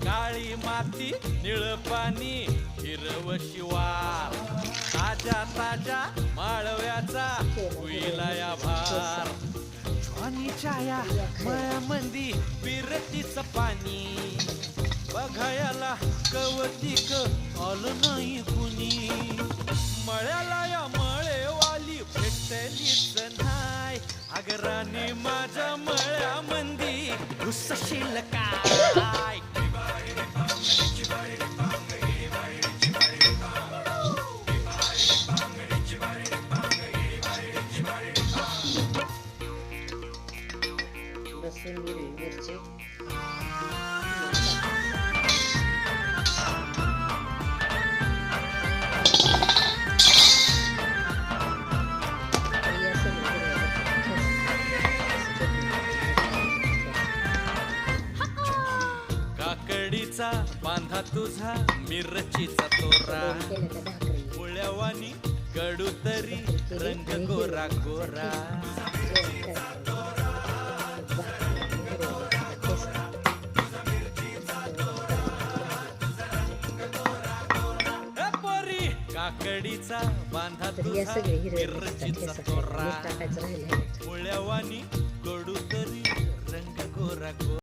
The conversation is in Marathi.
काळी माती निळ पाणी हिरव शिवार ताज्या ताज्या माळव्याचा हुईला या भार ज्वानीच्या या मळ्यामंदी पिरतीच पाणी बघायला कवतिक आलं नाही कुणी मळ्याला या मळेवाली भेटलीच नाही अगराने माझ्या मळ्यामंदी घुसशील काय लसूण मिरची काकडीचा बांधा तुझा मिरचीचा तोरा मुळ्यावानी कडू तरी रंग गोरा गोरा पोरी काकडीचा बांधा तुझा मिरचीचा तोरा मुळ्यावानी कडू तरी रंग गोरा गोरा